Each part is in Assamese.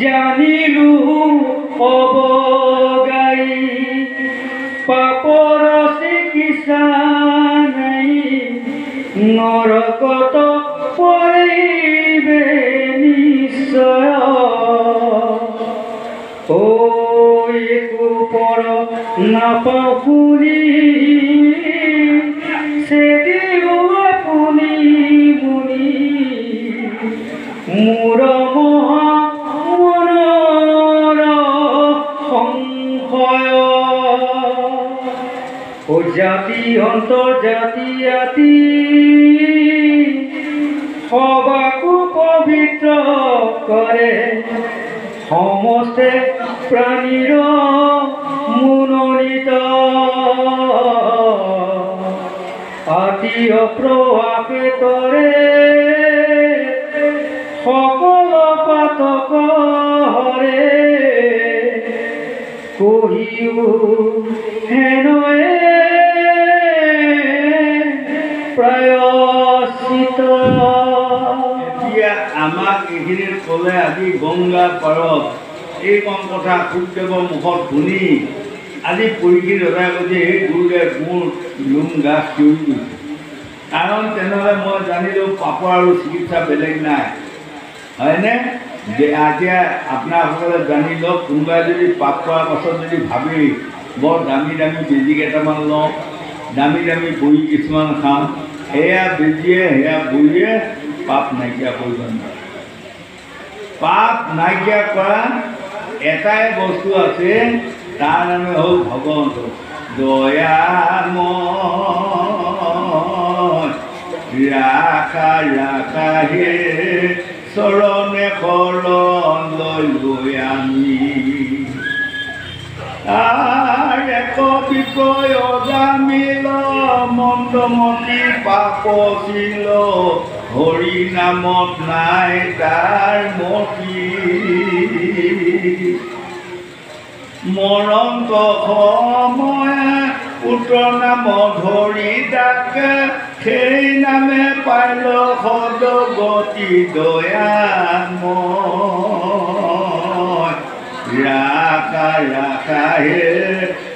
জানিলো অবগাই পাপৰ চিকিৎসা নাই নৰকত পৰিবে নিশ্চয় একো পৰ নাপাওঁ শুনি চেদিব আপুনি মুনি মোৰ মনৰ সংশয় জাতি অন্তৰ্জাতি আতি সবাকো পবিত্ৰ কৰে সমস্তে প্ৰাণীৰ মনোনীত আতি অপ্ৰভাৱে তৰে সকল পাতক হৰে কহিও হেনয়ে প্ৰায়শ্চিত। এতিয়া আমাক এইখিনিত ক'লে আজি গংগা পাৰত এইকণ কথা সূৰ্যদেৱৰ মুখত শুনি আজি পৰীক্ষিত ৰজাই কৈছে সেই গুৰুদেৱ মোৰ লোম গাছ চিঞৰি গৈছে। কাৰণ তেনেহ'লে মই জানিলোঁ পাপৰ আৰু চিকিৎসা বেলেগ নাই, হয়নে? এতিয়া আপোনাসকলে জানি লওক, কোনোবাই যদি পাপ কৰাৰ পাছত যদি ভাবি বৰ দামী দামী বেজী কেইটামান লওঁ, দামী দামী বড়ি কিছুমান খাওঁ, সেয়া বেজীয়ে সেয়া বড়িয়ে পাপ নাইকিয়া কৰিব নোৱাৰে। পাপ নাইকিয়া কৰা এটাই বস্তু আছে, তাৰ নামে হ'ল ভগৱন্ত দয়াময় ৰাখা ৰাখা হে চৰণে শৰণ লৈ আমি এক বিপয়জামিল মন্দমতি পাপশীল হৰি নামত নাই তাৰ মতি মৰন্ত সময় পুত্ৰ নাম ধৰি ডাকে সেই নামে পাইল সদগতি দয়াময় ৰাখা ৰাখা হে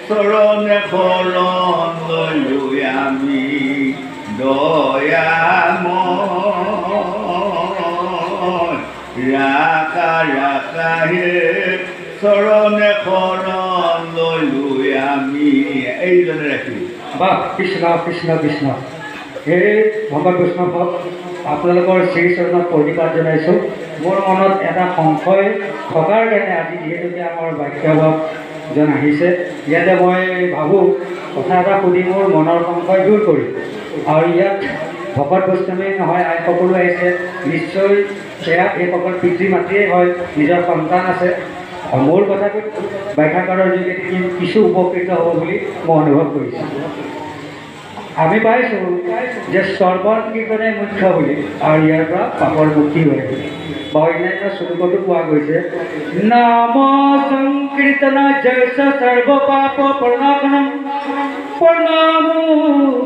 চৰণে শৰণ লৈ আমি দয়াময় ৰাখা ৰাখা হে চৰণে শৰণ লৈ আমি এইজনে ৰাখিব। বাহ, কৃষ্ণ কৃষ্ণ কৃষ্ণ। সেই ভগত বৈষ্ণৱক আপোনালোকৰ শ্ৰীচৰণত প্ৰণিপাত জনাইছোঁ। মোৰ মনত এটা সংশয় থকাৰ কাৰণে আজি যিহেতুকে আমাৰ বাক্যভাৱজন আহিছে, ইয়াতে মই ভাবোঁ কথা এটা সুধি মোৰ মনৰ সংশয় দূৰ কৰিম। আৰু ইয়াত ভকত বৈষ্ণৱেই নহয়, আই সকলো আহিছে, নিশ্চয় সেয়া এইসকল পিতৃ মাতৃয়েই হয়, নিজৰ সন্তান আছে। মোৰ কথাটো ব্যাখ্যাকাৰৰ যোগেদি কিছু উপকৃত হ'ব বুলি মই অনুভৱ কৰিছোঁ। আমি পাইছোঁ যে শ্ৰৱণ কীৰ্তনে মুখ্য বুলি, আৰু ইয়াৰ পৰা পাপৰ মুক্তি হয় বুলি বা অন্যান্য শ্লোকতো পোৱা গৈছে। নাম সংকীৰ্তন জয়স সৰ্ব পাপ প্ৰণাশনম প্ৰণামো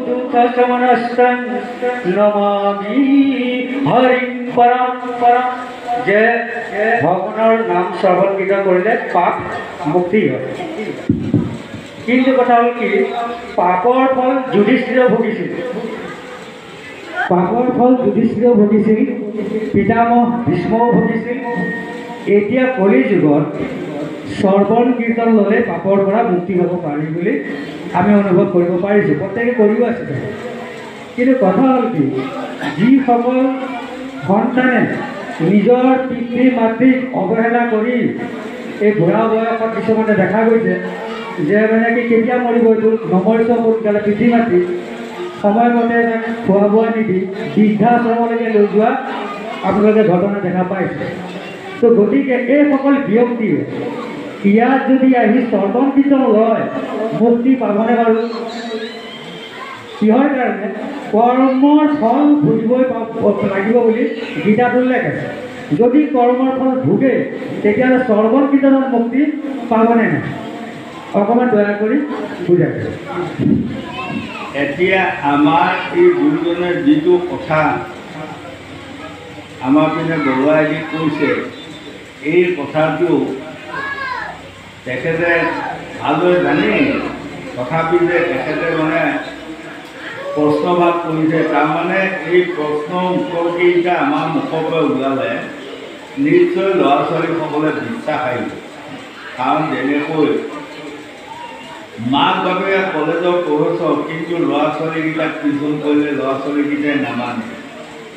দুঃখ শমনস্তং নমামি হৰিং পৰম পৰম। যে ভগৱানৰ নাম শ্ৰৱণ কীৰ্তন কৰিলে পাপ মুক্তি হয়। কিন্তু কথা হ'ল কি, পাপৰ ফল যুধিষ্ঠিৰ ভুগিছিল, পাপৰ ফল যুধিষ্ঠিৰ ভুগিছিল, পিতামহ ভীষ্মও ভুগিছিল। এতিয়া কলি যুগত শ্ৰৱণ কীৰ্তন ল'লে পাপৰ পৰা মুক্তি হ'ব পাৰি বুলি আমি অনুভৱ কৰিব পাৰিছোঁ, প্ৰত্যেকে কৰিও আছে। কিন্তু কথা হ'ল কি, যিসকল সন্তানে নিজৰ পিতৃ মাতৃক অৱহেলা কৰি এই বুঢ়া বয়সত কিছুমানে দেখা গৈছে যে মানে কি কেতিয়া মৰিব এইটো নমৰিছ সোনকালে, পিতৃ মাতৃ সময়মতে খোৱা বোৱা নিদি বৃদ্ধাশ্ৰমলৈকে লৈ যোৱা আপোনালোকে ঘটনা দেখা পাইছে। তো গতিকে এইসকল ব্যক্তিয়ে ইয়াত যদি আহি শ্ৰৱণ কীৰ্তন লয় মুক্তি পাবনে বাৰু? কিহৰ কাৰণে? কৰ্মৰ ফল ভুগিবই লাগিব বুলি গীতাত উল্লেখ আছে। যদি কৰ্মৰ ফল ভোগে তেতিয়াহ'লে শ্ৰৱণ কীৰ্তনত মুক্তি পাবনে নাই? অকণমান দয়া কৰি বুজাই। এতিয়া আমাৰ এই গুৰুজনে যিটো কথা আমাৰ পিনে বৰুৱাই কৈছে এই কথাটো তেখেতে ভালদৰে জানি তথাপি যে তেখেতে মানে প্ৰশ্নভাগ কৰিছে। তাৰমানে এই প্ৰশ্ন উত্তৰকেইটা আমাৰ মুখৰ পৰা ওলালে নিশ্চয় ল'ৰা ছোৱালীসকলে বিশ্বাস আহিব। কাৰণ যেনেকৈ মাক বাপেকে কলেজৰ প্ৰফেচৰ, কিন্তু ল'ৰা ছোৱালীকেইটাক টিউশ্যন কৰিলে ল'ৰা ছোৱালীকেইটাই নামানে।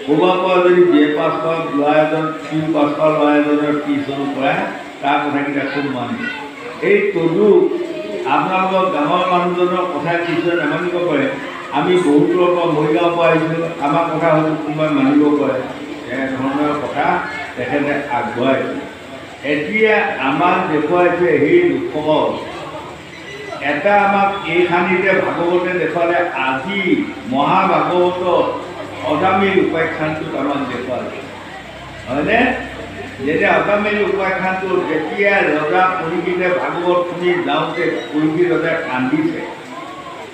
ক'ৰবাৰ পৰা যদি BA পাছ কৰা ল'ৰা এজন, PU পাছ কৰা ল'ৰা এজনৰ টিউশ্যন কৰাই তাৰ কথাকেইটা খুব মানে। এই তদু আপোনালোকৰ গাঁৱৰ মানুহজনৰ কথা কিছুৱে নামানিব পাৰে। আমি বহুত দূৰৰ পৰা মৰিগাঁৱৰ পৰা আহিছোঁ, আমাৰ কথা হয়তো কোনোবাই মানিব পাৰে। এনেধৰণৰ কথা তেখেতে আগবঢ়াইছে। এতিয়া আমাক দেখুৱাইছে সেই লোকসকল এটা আমাক এইখানিতে ভাগৱতে দেখুৱালে। আজি মহাভাগৱতত অজামিল উপাখ্যানটোত আমাক দেখুৱালে, হয়নে? যেতিয়া অজামিল উপাখ্যানটোত যেতিয়া ৰজা পৰীক্ষিতে ভাগৱত শুনি যাওঁতে পৰীক্ষিত ৰজাই কান্দিছে।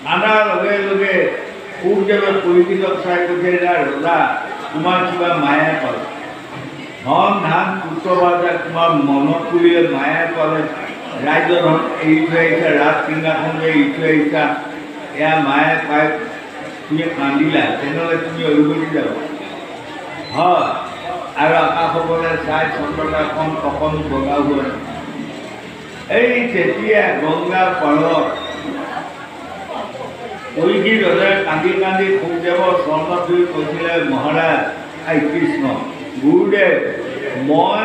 কান্দাৰ লগে লগে সুখদেৱে পৰীক্ষিতক চাই কৈছে, ৰজা তোমাৰ কিবা মায়াই পালে, ধন ধান পুত্ৰবাজা তোমাৰ মনত পৰিলে মায়াই পালে, ৰাজ্য ধন এৰি থৈ আহিছা, ৰাজ সিংহাসন এৰি থৈ আহিছা, এয়া মায়ে পাই তুমি কান্দিলা, তেনেহ'লে তুমি অভিগতি যাবা। হয়, আৰু আকাশসকলে চাই চন্দ্ৰতাখন অকণ বগা হোৱা। এই তেতিয়া গংগাৰ পাৰত পৰীক্ষিত ৰজাই কান্দি কান্দি সুখদেৱৰ চৰণত ধৰি কৈছিলে, মহাৰাজ আই কৃষ্ণ গুৰুদেৱ, মই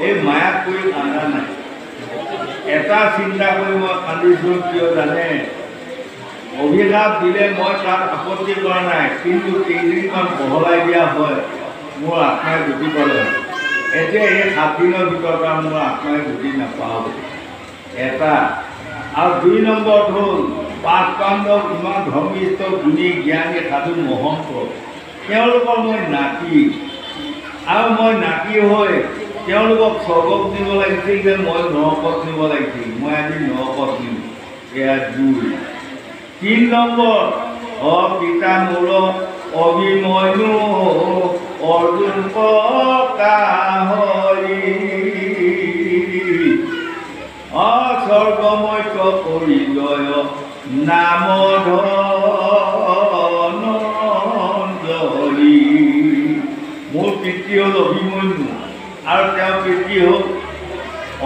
এই মায়াক কৰি কান্দা নাই, এটা চিন্তা কৰি মই কান্দিছোঁ। কিয় জানে? অভিশাপ দিলে মই তাত আপত্তি কৰা নাই, কিন্তু কেইদিনমান বহলাই দিয়া হয় মোৰ আত্মাই গতি পালে। এতিয়া এই 7 দিনৰ ভিতৰত আৰু মোৰ আত্মাই গতি নাপাব। এটা আৰু 2 নম্বৰত হ'ল 5 পাণ্ডৱ ইমান ধৰ্মিষ্ঠ গুণী জ্ঞানী সাধু মহন্ত, তেওঁলোকৰ মই নাতি, আৰু মই নাতি হৈ তেওঁলোকক স্বৰ্গত নিব লাগিছিল যে মই নৰকত নিব লাগিছিল। মই আজি নৰকত নিম, এয়া 2। 3 নম্বৰ গীতা মূল অভিমন্যু অৰ্জুন কাহৰি স্বৰ্গমৈত পৰিজয় নাম ধনঞ্জলি। মোৰ পিতৃ হ'ল অভিমন্যু আৰু তেওঁৰ পিতৃ হ'ল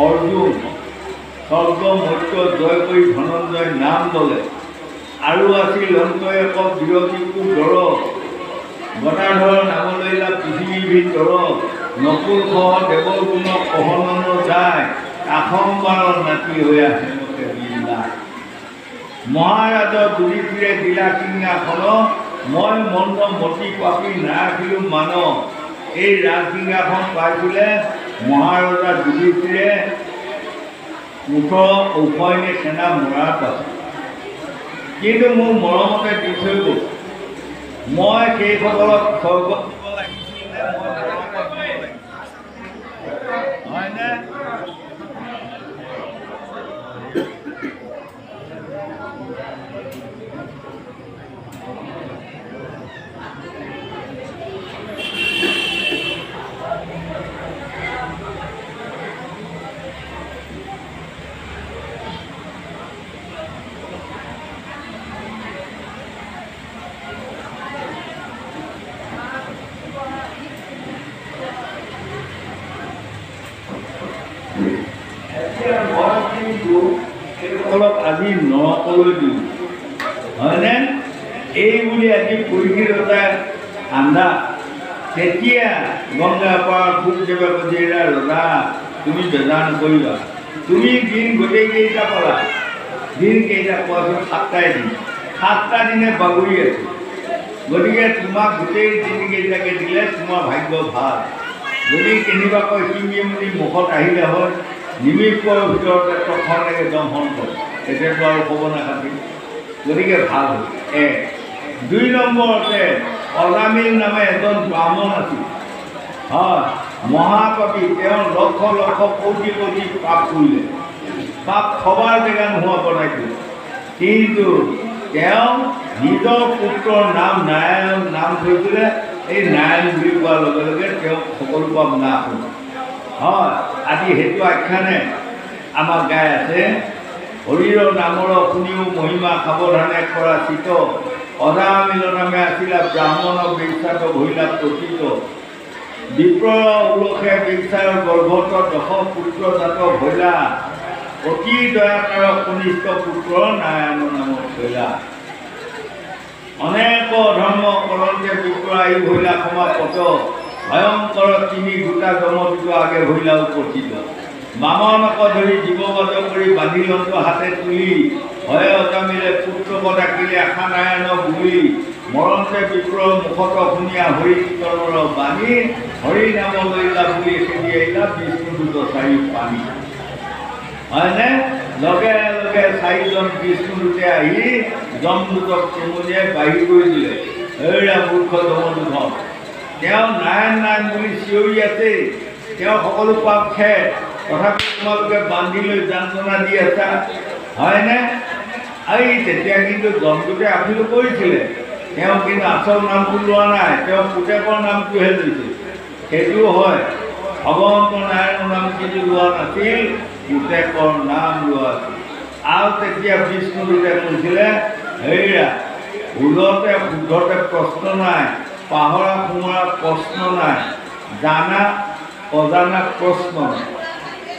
অৰ্জুন। স্বৰ্গ মৈত্য জয় কৰি ধনঞ্জয় নাম ল'লে। আৰু আছিল অন্তয়েকক বিৰতিকো দৰ, গদাধৰ নাম লৈলা পৃথিৱীৰ ভিতৰত, নকুল সহ দেৱৰ গুণ অহনন যায়, কাষম্বাৰৰ নাতি হৈ আহে বিন্দা। মহাৰাজৰ যুধিষ্ঠিৰে দিলা সিংহাসন, মই মন্দ মতি পাপি নাৰাখিলোঁ মান। এই ৰাজসিংহাসন পাইছিলে মহাৰজা যুধিষ্ঠিৰে 18 ঔষধি সেনা মৰাৰ পাছত। কিন্তু মোৰ মৰমতে দি থৈ গ'ল। মই সেইসকলক স্বৰ্গত দিব লাগিছিল নে মই নৰকত দিব লাগিছিল? হয়নে? সেইসকলক আজি নৰকলৈ দিওঁ, হয়নে? এই বুলি আজি পৰীক্ষিত ৰজাই কান্দা। তেতিয়া গংগা পাৰ সুখদেৱে কৈছে, ৰজা তুমি বেজাৰ নকৰিবা, তুমি দিন গোটেইকেইটা পালা। দিন কেইটা কোৱাচোন? 7টাই দিন। 7টা দিনে বাগৰি আছে। গতিকে তোমাক গোটেই দিনকেইটাকে দিলে তোমাৰ ভাগ্য ভাল। যদি কেনেবাকৈ সিমিমুনি মুখত আহিলে হয়, নিমিষৰ ভিতৰতে তখন দমন কৰে, তেতিয়াতো আৰু ক'ব নাথাকিব। গতিকে ভাল হ'ল। 1। 2 নম্বৰতে অজামিল নামে এজন ব্ৰাহ্মণ আছিল। হয়, মহাপাপী। তেওঁ লক্ষ লক্ষ কোটি কোটি পাপ কৰিলে, পাপ খবৰ জেগা নোহোৱা বনাই দিলে। কিন্তু তেওঁ নিজৰ পুত্ৰৰ নাম নাৰায়ণ নাম থৈছিলে, এই নাৰায়ণ বুলি কোৱাৰ লগে লগে তেওঁক সকলো পাপ নাশ হ'ল। হয়, আজি সেইটো আখ্যানে আমাক গাই আছে, হৰিৰ নামৰ শুনিও মহিমা সাৱধানে কৰা চিত, অজামিল নামে আছিলা ব্ৰাহ্মণ বেশ্যাত ভৈলা প্ৰকৃত, বিপ্ৰ উলসে বেশ্যাৰ গৰ্ভত দশ পুত্ৰ জাত ভৈলা, অতি দয়াকৰ কনিষ্ঠ পুত্ৰ নাৰায়ণ নামত ভৈলা। অনেক ধৰ্ম কৰন্তে বিপ্ৰ আয়ু ভৈলা সমাপত, ভয়ংকৰ তিনি গোটা জমতিত আগে ভৈলা উপস্থিত, বামনক ধৰি জীৱবধ কৰি বান্ধিলন্ত হাতে তুলি, ভয়ে অজামিলে পুত্ৰক ডাকিলে আশা নাৰায়ণ বুলি, মৰণতে বিপ্ৰ মুখত শুনিয়া হৰি কীৰ্তনৰ বাণী, হৰি নাম লৈলা বুলি খেদি আহিলা বিষ্ণুদূত চাৰি পানী। হয়নে? লগে লগে চাৰিজন বিষ্ণুদূতে আহি যমদূতক চেমনিয়াই বাহিৰ কৰি দিলে। এইয়া মূৰ্খ যমদূত, তেওঁ নাৰায়ণ নাৰায়ণ বুলি চিঞৰি আছে, তেওঁ সকলো পাপ খেদ, তথাপি তোমালোকে বান্ধি লৈ যান্ত্ৰণা দি আছা। হয়নে? এই তেতিয়া কিন্তু যমদূতে আপিল কৰিছিলে, তেওঁ কিন্তু আচল নামটো লোৱা নাই, তেওঁ পুতেকৰ নামটোহে লৈছে। সেইটোও হয়, ভগৱন্ত নাৰায়ণৰ নাম কিন্তু লোৱা নাছিল, পুতেকৰ নাম লোৱা আছিল। আৰু তেতিয়া বিষ্ণুদূতে কৈছিলে, হেৰা ভুলতে শুদ্ধতে প্ৰশ্ন নাই, পাহৰা সোমৰা প্ৰশ্ন নাই, জানা অজানা প্ৰশ্ন নাই।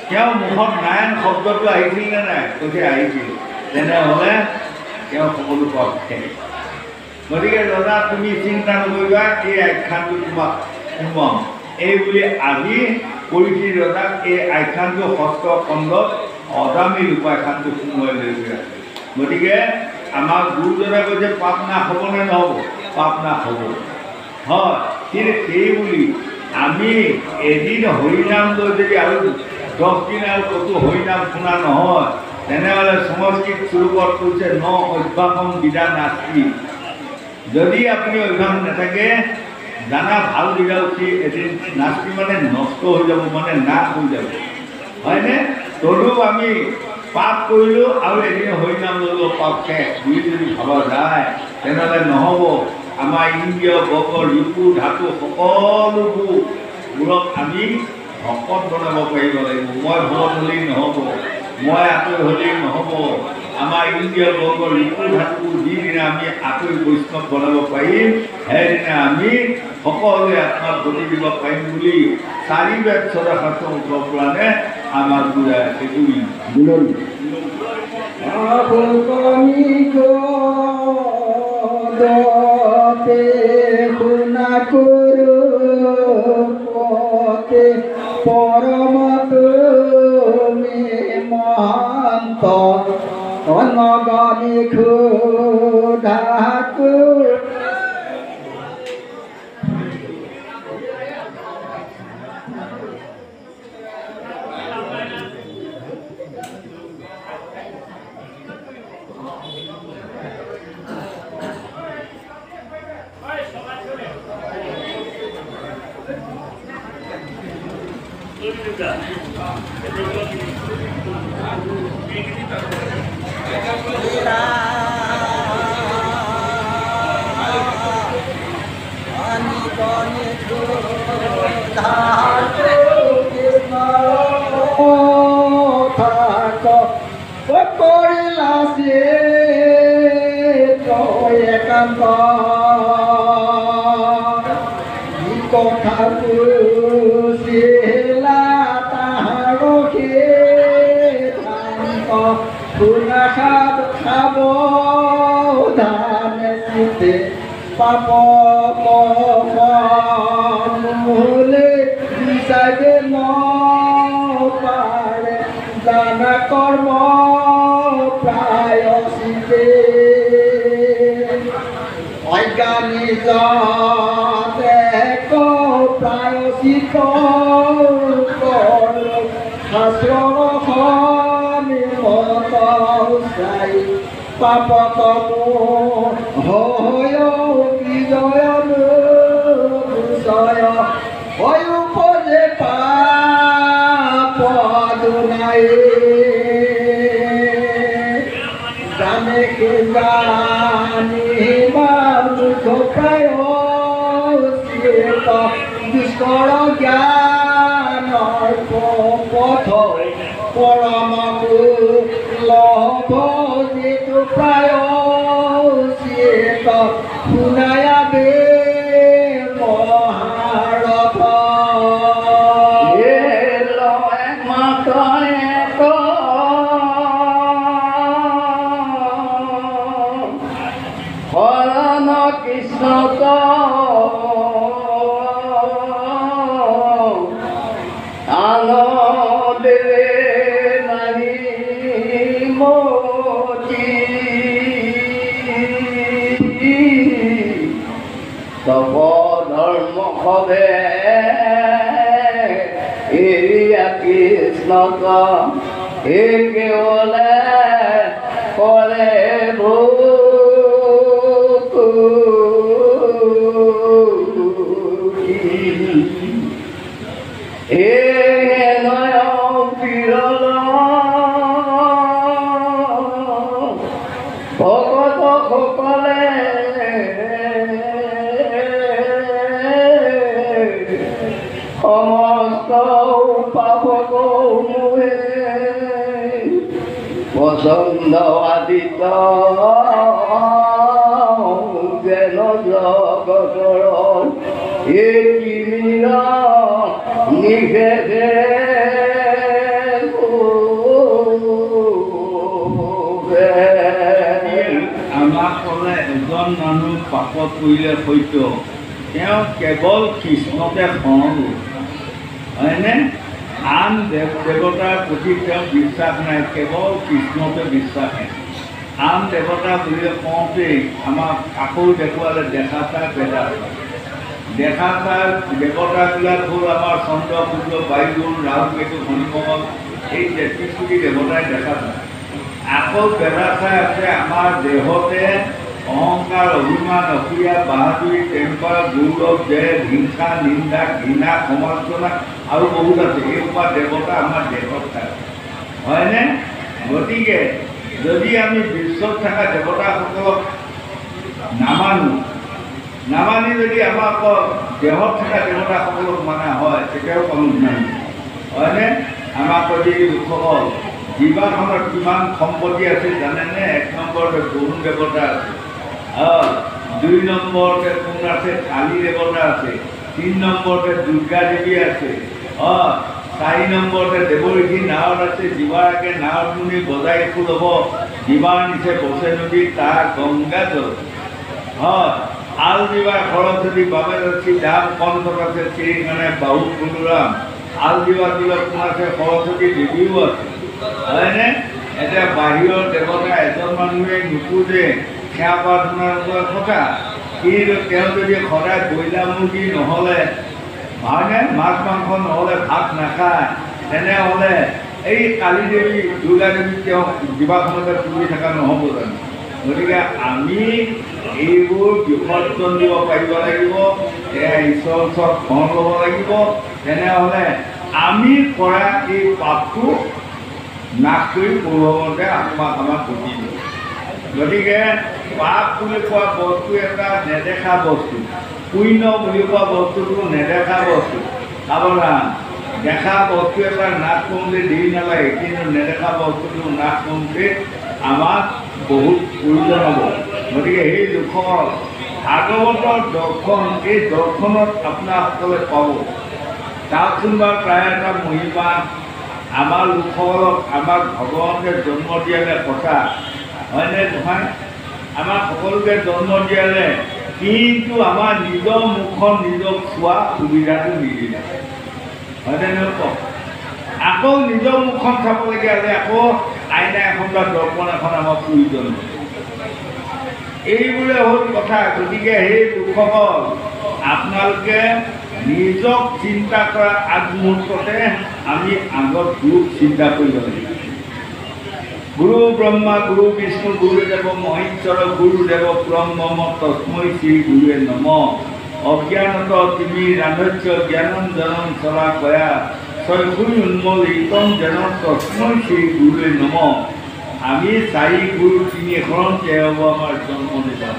তেওঁ মুখত নাৰায়ণ শব্দটো আহিছিল নে নাই? কৈছে আহিছিল। তেনেহ'লে তেওঁ সকলো পাপ খেল। গতিকে দাদা তুমি চিন্তা নকৰিবা, এই আখ্যানটো তোমাক শুনাম। এই বুলি আজি পৰীক্ষিত ৰজাক এই আখ্যানটো ষষ্ঠ খণ্ডত অজামিল উপাখ্যানটো সোমোৱাই লৈ গৈ আছে। গতিকে আমাক গুৰুজনে কৈছে পাপ নাশ হ'ব নে নহ'ব? পাপ নাশ হ'ব। হয়, কিন্তু সেই বুলি আমি এদিন হৰিনাম লৈ যদি আৰু 10 দিন আৰু ক'তো হৰিনাম শুনা নহয়, তেনেহ'লে সংস্কৃত স্বৰূপত কৈছে ন অভ্যাসম বিদা নাস্তি। যদি আপুনি অভ্যাস নাথাকে, জানা ভাল বিদা উঠি এদিন নাস্তি মানে নষ্ট হৈ যাব, মানে নাশ হৈ যাব। হয়নে? তদুপ আমি পাপ কৰিলোঁ আৰু এদিন হৰিনাম ল'লোঁ, পাপ শেষ বুলি যদি ভাবা যায়, তেনেহ'লে নহ'ব। আমাৰ ইন্দ্ৰিয় বৰ্গ ৰিপু ধাতু সকলোবোৰক আমি ভকত বনাব পাৰিব লাগিব। মই ভকত হ'লেই নহ'ব, মই আঁতৰি হ'লেই নহ'ব। আমাৰ ইন্দ্ৰিয় বৰ্গ ৰিপু ধাতু যিদিনা আমি আঁতৰি বৈষ্ণৱ বনাব পাৰিম, সেইদিনা আমি সকলোৱে আত্মাক গতি দিব পাৰিম বুলি 4 বেদ শাস্ত্ৰৰ ওপৰৰ পৰানে আমাক বুজাই আছে। দতে শুনা করু পতে পরম তুমি মহান্ত অনগণি ক্ষুধাকু কথা পুছিলা তাহার শুনা খাব ধানে চিতে পাপ মূলে বিচারে ন পারে জানা কর্ম প্রায় চিতে অজ্ঞানী প্রায়চিত শাস্ত্রী পাপতমো হয় বিজয় বিষয় হয় উপজে পাপ দুনাই জানে কে জানি মানুষ প্রায় ঈশ্বৰ জ্ঞানৰ পথ পৰম লভ যিটো প্ৰায় চিত শুনায়াবে মহাৰথ কৃষ্ণ আনন্দে নাহি মতি তব ধৰ্ম সবে এৰিয়া কৃষ্ণ হে কেৱলে কৰে ভকত সকলে সমস্ত পাপক মোহে পছন্দ আদিত যেন জগতৰ এই কিমিৰা নিষেধে আমাক ক'লে এজন মানুহ পাপত পৰিলে সত্য তেওঁ কেৱল কৃষ্ণতে শৰণ লয় হয়নে আন দেৱ দেৱতাৰ প্ৰতি তেওঁ বিশ্বাস নাই কেৱল কৃষ্ণতে বিশ্বাস নাই আন দেৱতা বুলিলে কওঁতেই আমাক আকৌ দেখুৱালে দেখা চাই বেদা দেখা চাই দেৱতাবিলাক হ'ল আমাৰ চন্দ্ৰ সূৰ্য বায়ুগুণ ৰাহু কেতু শনিমঙ্গল এই ৩৩ কোটি দেৱতাই দেখা চায় আকৌ বেদা চাই আছে আমাৰ দেহতে অহংকাৰ অভিমান অসূয়া বাহাদুৰি টেম্পাৰ গৌৰৱ জয় হিংসা নিন্দা ঘৃণা সমালোচনা আৰু বহুত আছে এই সোপা দেৱতা আমাৰ দেহত থাকে হয়নে গতিকে যদি আমি বিশ্বত থকা দেৱতাসকলক নামানি যদি আমাক দেহত থকা দেৱতাসকলক মানা হয় তেতিয়াও কোনো নাই হয়নে আমাক যদি লোকসকল জীৱাখনত কিমান সম্পত্তি আছে জানেনে ১ নম্বৰতে বৰুণ দেৱতা আছে ২ নম্বৰতে কোন আছে কালী দেৱতা আছে ৩ নম্বৰতে দুৰ্গা দেৱী আছে ৪ নম্বৰতে দেৱঋষি নাৱত আছে জীৱাকে নাৱত মুনি বজাই একো ল'ব জীৱাৰ নিচে বসে নদী তাৰ গংগা জল আল জীৱা সৰস্বতী বাবে ৰচি দাম কণ্ঠত আছে শ্ৰীকাৰণে বাহু কুলুৰাম আল জীৱা তিলত কোন আছে সৰস্বতী দেৱীও আছে হয়নে এতিয়া বাহিৰৰ দেৱতা এজন মানুহে নুপুজে সেৱা প্ৰাৰ্থনাৰ কথা কিন্তু তেওঁ যদি সদায় ব্ৰইলাৰ মুৰ্গী নহ'লে হয়নে মাছ মাংস নহ'লে ভাত নাখায় তেনেহ'লে এই কালী দেৱী দুৰ্গা দেৱী তেওঁ জীৱাখনতে পুৰি থকা নহ'ব জানো গতিকে আমি এইবোৰ বিসৰ্জন দিব পাৰিব লাগিব ঈশ্বৰৰ ওচৰত শৰণ ল'ব লাগিব তেনেহ'লে আমি কৰা এই পাপটো নাশ কৰি পূৰ্বমতে আমাক গতি দিয়ে গতিকে পাপ বুলি কোৱা বস্তু এটা নেদেখা বস্তু পুণ্য বুলি কোৱা বস্তুটো নেদেখা বস্তু সাৱধান দেখা বস্তু এটা নাশ কৰোঁতে দেৰি নালাগে কিন্তু নেদেখা বস্তুটো নাশ কৰোঁতে আমাক বহুত প্ৰয়োজন হ'ব গতিকে সেই লোকসকল ভাগৱতৰ দৰ্শন এই দৰ্শনত আপোনাসকলে পাব চাওকচোন বাৰু প্ৰায় এটা মহিমা আমাৰ লোকসকলক আমাক ভগৱানে জন্ম দিয়ালে কথা হয়নে নহয় আমাক সকলোকে জন্ম দিয়ালে কিন্তু আমাৰ নিজৰ মুখখন নিজক চোৱা সুবিধাটো নিদিলে হয়নে নহয় কওক আকৌ নিজৰ মুখখন চাবলগীয়া হ'লে আকৌ আইনা এখন বা দৰ্পণ এখন আমাৰ প্ৰয়োজন এইবোৰে হ'ল কথা গতিকে সেই লোকসকল আপোনালোকে নিজক চিন্তা কৰা আগমুহূৰ্ততে আমি আগত গুৰুক চিন্তা কৰিব লাগিব গুৰু ব্ৰহ্মা গুৰু বিষ্ণু গুৰুদেৱ মহেশ্বৰ গুৰুদেৱ ব্ৰহ্ম তস্मै শ্ৰী গুৰুৱে নমঃ অজ্ঞানত তিমি ৰাধস্য জ্ঞানঞ্জনম শলাকয়া চৈগুৰি উন্মোলিতম যেন তস্मै শ্ৰী গুৰুৱে নমঃ আমি ৪ গুৰু ৩ শৰণতে হ'ব আমাৰ জন্ম নিদান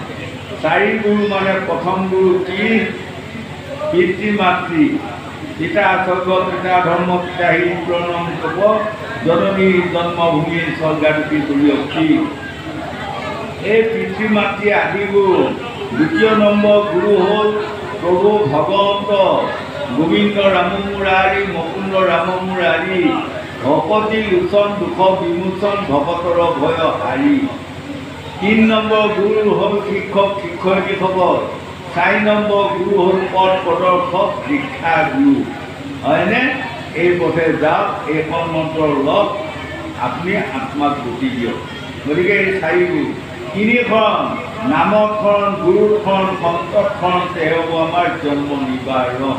৪ গুৰু মানে প্ৰথম গুৰু কি পিতৃ মাতৃ পিতা স্বৰ্গ পিতা ধৰ্ম পিতা হি প্ৰণম কব জননী জন্মভূমি স্বৰ্গাদপি তুলিয়সী। এই পিতৃ মাতৃ আদিবোৰ। দ্বিতীয় নম্বৰ গুৰু হ'ল প্ৰভু ভগৱন্ত গোবিন্দ ৰাম মুৰাৰী মুকুন্দ ৰাম মুৰাৰী ভকতি লোচন দুখ বিমোচন ভকতৰ ভয় হাৰি। 3 নম্বৰ গুৰু হ'ল শিক্ষক শিক্ষয়িত্ৰীসকল। 4 নম্বৰ গুৰু হ'ল পথ প্ৰদৰ্শক শিক্ষা গুৰু। হয়নে? এই পথে যাওক, এইখন মন্ত্ৰ লওক, আপুনি আত্মাক গতি দিয়ক। গতিকে এই 4 গুৰু। 3খন নামখন গুৰুখন সন্তখন তেওঁ আমাৰ জন্ম নিবাৰণ।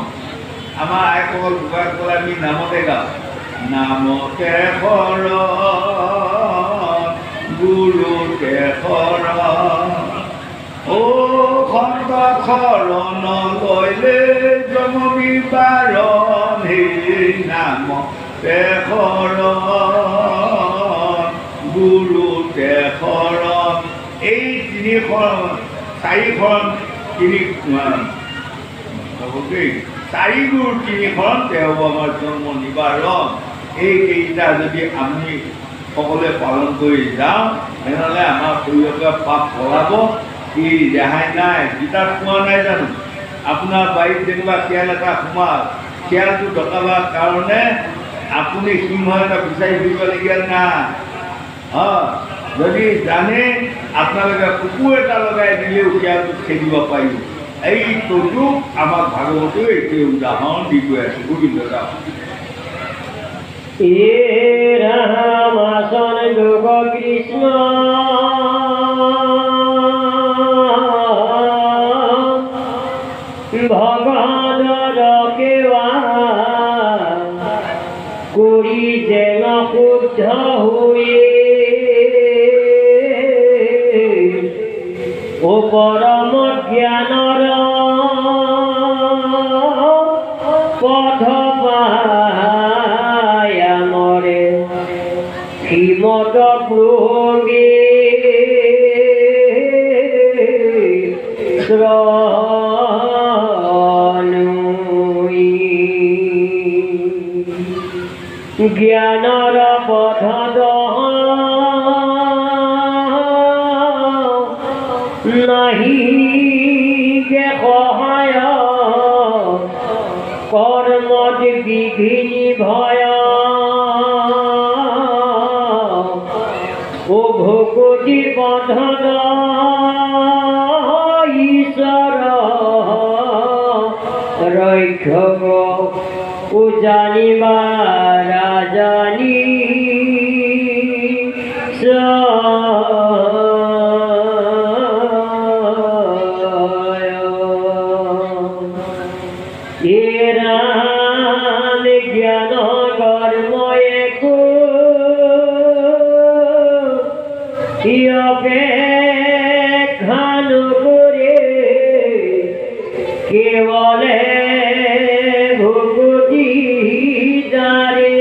আমাৰ আইসকল বুঢ়াসকল আমি নামতে গাওঁ। নামতে শৰণ গুৰুতে শৰণ ও সন্ত শৰণ লৈলে জন্ম নিবাৰণ হে নামতে শৰণ গুৰুতে শৰণ। এই 3খন 4খন 4 গুৰু 3খন তেওঁ আমাৰ জন্ম নিবাৰণ। এইকেইটা যদি আমি সকলোৱে পালন কৰি যাওঁ তেনেহ'লে আমাৰ শৰীৰকে পাপ পলাব, ই ৰেহাই নাই। গীতাত কোৱা নাই জানো? আপোনাৰ বাৰীত যেনিবা শিয়াল এটা সোমাল, শিয়ালটো ডকাবৰ কাৰণে আপুনি সিংহ এটা বিচাৰি ফুৰিবলগীয়া নাই। হয়, যদি জানে আপোনালোকে কুকুৰ এটা লগাই দিলেও শিয়ালটোক খেদিব পাৰিব। এইটোতো আমাক ভাগৱতেও এতিয়া উদাহৰণ দি গৈ আছে। গোবিন্দ দাস রামাসন যোগ কৃষ্ণ ভগবান রকেবা করি যেন শুদ্ধ হয়ে ও পরম জ্ঞানর পথ পায়ামরে শ্রীমত প্রভুগে শ্রণুই জ্ঞানর পথ নাহি গে সহায় কর্মত বিঘিনি ভয় ও ভকতি পথ ঈশ্বর রক্ষক ও জানিবা রাজানি রাম জ্ঞান কর্ম একো অপেক্ষান করে কেবলে ভক্তি দ্বারে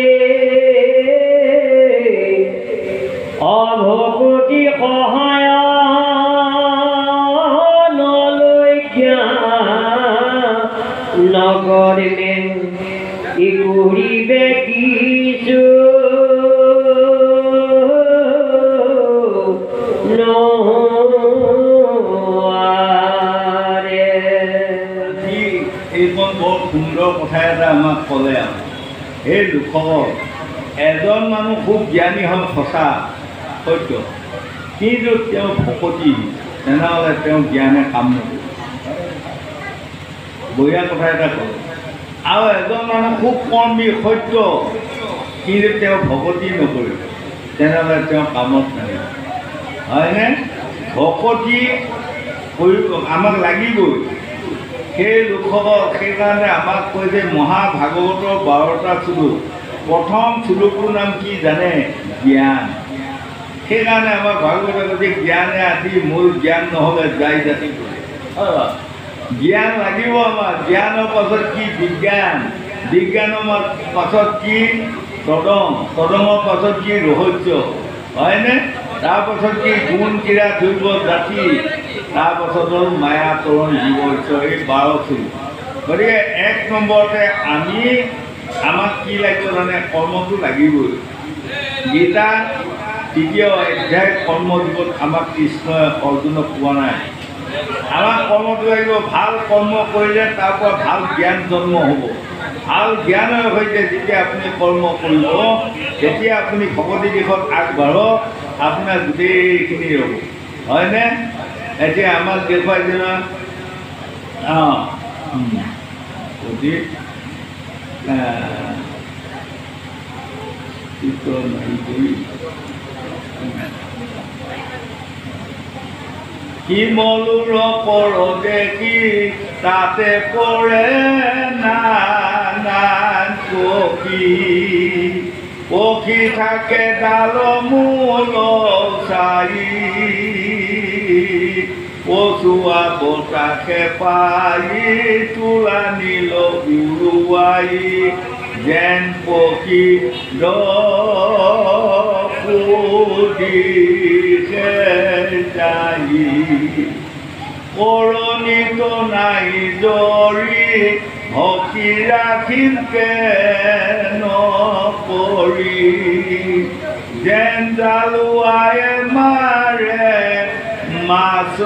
অভক্তি সহায় নলৈ নগরে ই করিবে কিছু এইখন বৰ সুন্দৰ কথা এটা আমাক ক'লে। এই লোকসকল এজন মানুহ খুব জ্ঞানী হ'ল সঁচা সত্য, কিন্তু তেওঁ ভকতি, তেনেহ'লে তেওঁ জ্ঞানে কাম নকৰে। বঢ়িয়া কথা এটা ক'লে। আৰু এজন মানুহ খুব কৰ্মী সত্য, কিন্তু তেওঁ ভকতি নকৰে, তেনেহ'লে তেওঁ কামত নাহে। হয়নে? ভকতি কৰিব আমাক লাগিবই। সেই লোকসকল সেইকাৰণে আমাক কৈ যে মহাভাগৱতৰ 12টা শ্লোক, প্ৰথম শ্লোকটোৰ নাম কি জানে? জ্ঞান। সেইকাৰণে আমাৰ ভাগৱতে কৈছে জ্ঞানে আদি মূল, জ্ঞান নহ'লে যাই জাতি কৰে। জ্ঞান লাগিব আমাৰ। জ্ঞানৰ পাছত কি? বিজ্ঞান। বিজ্ঞানৰ পাছত কি? তদং। তদঙৰ পাছত কি? ৰহস্য। হয়নে? তাৰপাছত কি? গুণ ক্ৰীড়া ধৈৰ্য জাতি। তাৰপাছত হ'ল মায়া তৰুণ জীৱ ঈশ্বৰ। এই 12 শ্লোক। গতিকে 1 নম্বৰতে আমাক কি লাগিব জানে কৰ্মটো লাগিবই গীতা 3য় অধ্যায় কৰ্মযোগত আমাক কৃষ্ণই অৰ্জুনক কোৱা নাই আমাক কৰ্মটো লাগিব ভাল কৰ্ম কৰিলে তাৰ পৰা ভাল জ্ঞান জন্ম হ'ব ভাল জ্ঞানৰ সৈতে যেতিয়া আপুনি কৰ্ম কৰিব তেতিয়া আপুনি ভগৱতী দিশত আগবাঢ়ক আপোনাৰ গোটেইখিনি ৰ'ব হয়নে এতিয়া আমাক দেখুৱাই দিনা শিমলুৰ পৰ দেখি তাতে পৰে নানান পক্ষী থাকে ডাল মূল চাৰি পচুৱা বতাহে পাই তোলা নীল উৰুৱাই যেন পক্ষী দিছে যাই কৰণিত নাই জৰি ভক্তি ৰাখিম নপৰি যেন জালুৱাই মাৰে মাছ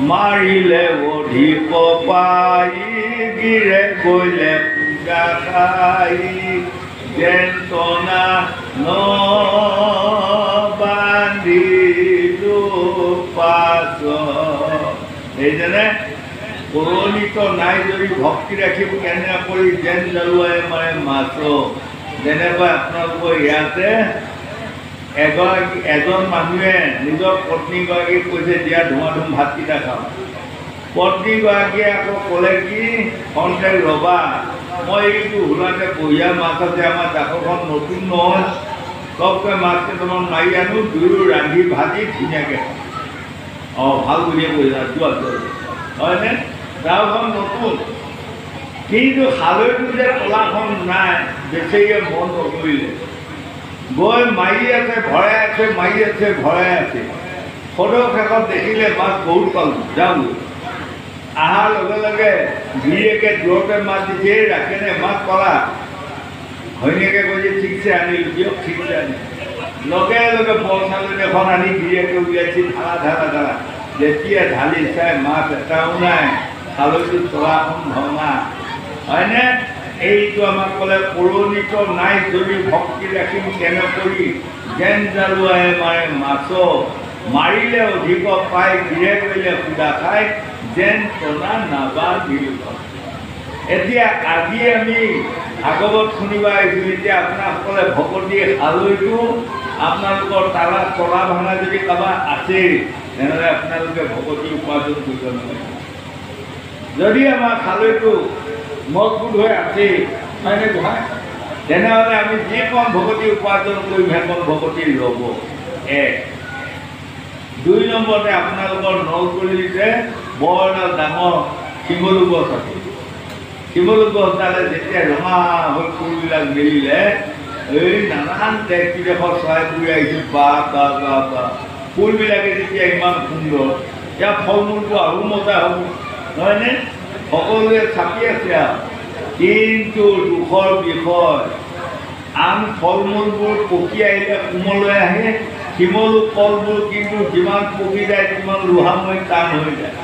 মাৰিলে অধিক পাই গিৰে গৈলে পূজা খাই যেন টনা বান্ধিলো পাছ সেইজনে কৰণিত নাই যদি ভক্তি ৰাখিব কেনে কৰি যেন জালুৱাই মাৰে মাছ যেনেকৈ আপোনালোকৰ ইয়াতে এজন মানুহে নিজৰ পত্নীগৰাকীক কৈছে দিয়া ধুমাধুম ভাতকেইটা খাওঁ পত্নীগৰাকীয়ে আকৌ ক'লে কি খন্তেক ৰ'বা মই এইটো হোলাতে বঢ়িয়া মাছ আছে আমাৰ জাকৰখন নতুন নহয় চবকৈ মাছ কেইটামান মাৰি আনো দুয়ো ৰান্ধি ভাজি ধুনীয়াকৈ খাওঁ ভাল বুলিয়ে কৈছা যোৱা হয়নে জালখন নতুন কিন্তু খালৈটো যে কলাখন নাই বেচেৰিয়ে মন নকৰিলে গৈ মাৰি আছে ভৰাই আছে মাৰি আছে ভৰাই আছে সদৌ শেষত দেখিলে মাছ বহুত পালোঁ যাওঁ অহাৰ লগে লগে গিৰিয়েকে দূৰতে মাছ দিছে ৰাখেনে মাছ পালা ঘৈণীয়েকে কৈছে ঠিকছে আনিলোঁ দিয়ক ঠিকছে আনি লগে লগে বৰচালনী এখন আনি গিৰিয়েকে উলিয়াইছিল ঢালা যেতিয়া ঢালি চাই মাছ এটাও নাই খালৈটো তলাখন ভঙা হয়নে এইটো আমাক ক'লে কৰণিত নাই যদি ভক্তি ৰাখিম কেনে কৰি যেন জালুৱাই মাৰে মাছ মাৰিলে অধিক পাই গিৰে কৰিলে সুদা খাই যেন টনা নাবান্ধিলো এতিয়া আজি আমি ভাগৱত শুনিব আহিছোঁ এতিয়া আপোনাসকলে ভকতি খালৈটো আপোনালোকৰ তলা ভাঙা যদি কাৰোবাৰ আছে তেনেহ'লে আপোনালোকে ভকতি উপাৰ্জন কৰিব নালাগে যদি আমাৰ খালৈটো মজবুত হৈ আছে হয়নে গোহাঁই তেনেহ'লে আমি যিকণ ভকতি উপাৰ্জন কৰিম সেইকণ ভকতি ৰ'ব 1 2 নম্বৰতে আপোনালোকৰ নলগুৰিতে বৰ এডাল ডাঙৰ শিমলু গছ আছে শিমলু গছডালে যেতিয়া ৰঙা হৈ ফুলবিলাক মেলিলে এই নানান দেশ বিদেশৰ চৰাই ফুৰি আহিছিল বা ফুলবিলাকে যেতিয়া ইমান সুন্দৰ ইয়াৰ ফল মূলটো আৰু মজা হ'ব নহয়নে সকলোৱে চাপি আছে কিন্তু দুখৰ বিষয় আন ফল মূলবোৰ পকি আহিলে কোমললৈ আহে শিমলু ফলবোৰ কিন্তু যিমান পকি যায় সিমান লোহাময় টান হৈ যায়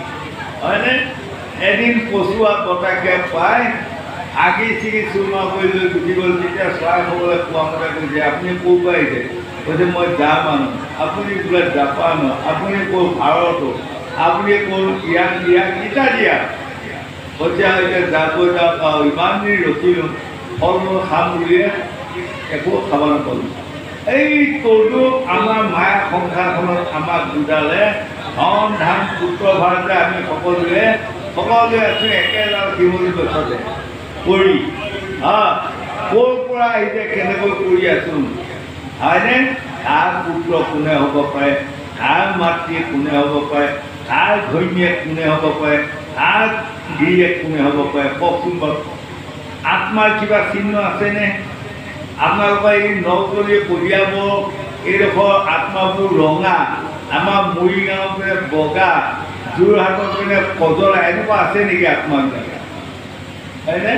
হয়নে এদিন পচুৱা বতাকে পাই আগি চিগি চুৰমা কৰি লৈ গুচি গ'ল তেতিয়া চৰাইসকলে কোৱা মতে কৈছে আপুনি ক'ৰ পৰা আহিছে কৈছে মই জাৰ্মান আপুনি বোলে জাপান আপুনি ক'ৰ ভাৰত আপুনি ক'ৰ ইয়াক ইটা দিয়া কৈছে এতিয়া যাকৈ যাওক ইমান দিন ৰখিলোঁ ফল মূল খাম বুলিয়ে একো খাব নাপালোঁ এই তলটো আমাৰ মায়া সংসাৰখনত আমাক বুজালে ধন ধান পুত্ৰ ভাৰতে আমি সকলোৱে আছোঁ একেডাল শিমলু গছতে কৰি ক'ৰ পৰা আহিছে কেনেকৈ কৰি আছোঁ হয়নে কাৰ পুত্ৰ কোনে হ'ব পাৰে কাৰ মাতৃ কোনে হ'ব পাৰে কাৰ ঘৈণীয়েক কোনে হ'ব পাৰে কাৰ গিৰিয়েক কোনে হ'ব পাৰে কওকচোন বাৰু আত্মাৰ কিবা চিহ্ন আছেনে আপোনালোকৰ এই নলগুৰি কঢ়িয়াব এইডোখৰ আত্মাবোৰ ৰঙা আমাৰ মৰিগাঁৱতে বগা যোৰহাটত মানে কজলা এনেকুৱা আছে নেকি আত্মাবিলাক হয়নে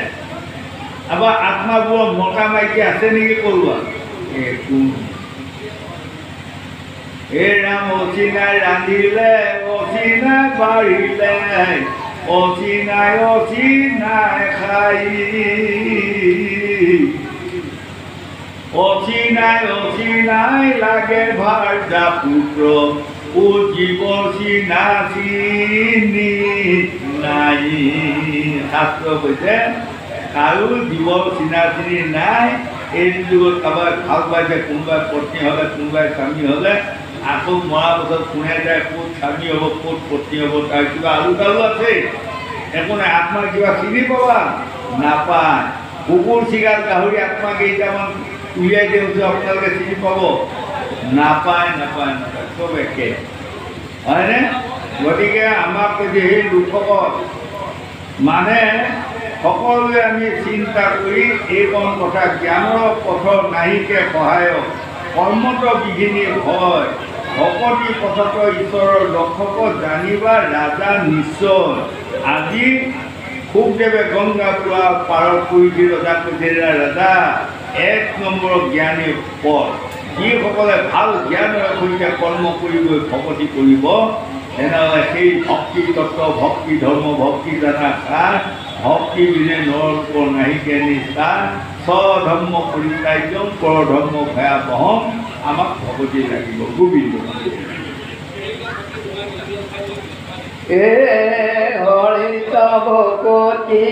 আবাৰ আত্মাবোৰৰ মতা মাইকী আছে নেকি কৰোৱা একো হে ৰাম অচিনাই ৰান্ধিলে অচিনাই বাঢ়িলে অচিনাই খাই অচিনাই লাগে ভাৰ্যা পুত্ৰ ও জীৱ চিনা চিনি নাই শাস্ত্ৰ কৈছে কাৰো জীৱ চিনা চিনি নাই এই যুগত কাৰোবাৰ ভাল পাইছে কোনোবাই পত্নী হ'লে কোনোবাই স্বামী হ'লে আকৌ মৰা পাছত কোনে যায় ক'ত স্বামী হ'ব ক'ত পত্নী হ'ব তাৰ কিবা আলু তালু আছে একো নাই আত্মাক কিবা চিনি পাবা নাপায় কুকুৰ চিগাৰ গাহৰি আত্মা কেইটামান উলিয়াই দিওঁতে আপোনালোকে চিনি পাব নাপায় চব একে হয়নে গতিকে আমাক কৈছে সেই লোকসকল মানে সকলোৱে আমি চিন্তা কৰি এইকণ কথা জ্ঞানৰ পথৰ নাহিকে সহায়ক কৰ্মত বিঘিনি ভয় ভকতি পথত ঈশ্বৰৰ দৰ্শক জানিবা ৰাজা নিশ্চয় আজি শুকদেৱে গংগা পুৱা পাৰত কৰি ৰজা কৈছে ৰাজা 1 নম্বৰ জ্ঞানী পথ যিসকলে ভাল জ্ঞানৰ সৈতে কৰ্ম কৰি গৈ ভকতি কৰিব তেনেহ'লে সেই ভক্তি তত্ত্ব ভক্তি ধৰ্ম ভক্তি জানা সাৰ ভক্তি বিনে নৰৰূপ নাহিকে নিষ্ঠা স্বধৰ্ম পৰিত্যাজ্যম পৰধৰ্ম ভয়াবহম আমাক ভকতি লাগিব গোবিন্দ এ হৰিত ভকতি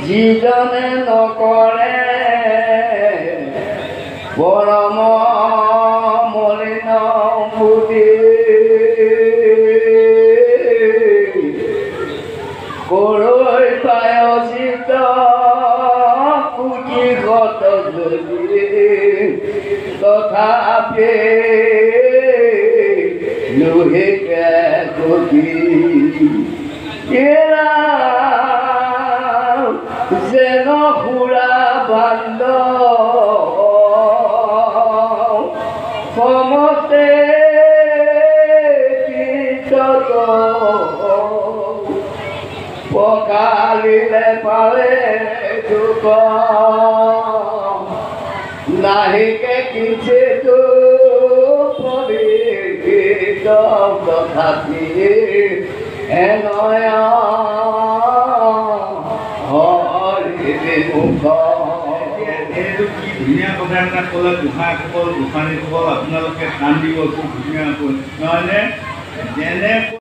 যিজনে নকৰে পৰম মলিন বুদ্ধি কৰৈ প্ৰায়চিত কোটি গত যদি তথাপি লোহিকে গতি যেন সুৰা বান্ধ সমস্তে পকালিলে পালে দুখ নাহিকে কিছু পবিত্ৰ তথাপি এনয়া এইটো কি ধুনীয়া কথা এটা ক'লে গোসাঁইসকল গোসাঁনীসকল আপোনালোকে কান্দিব খুব ধুনীয়াকৈ নহয়নে যেনে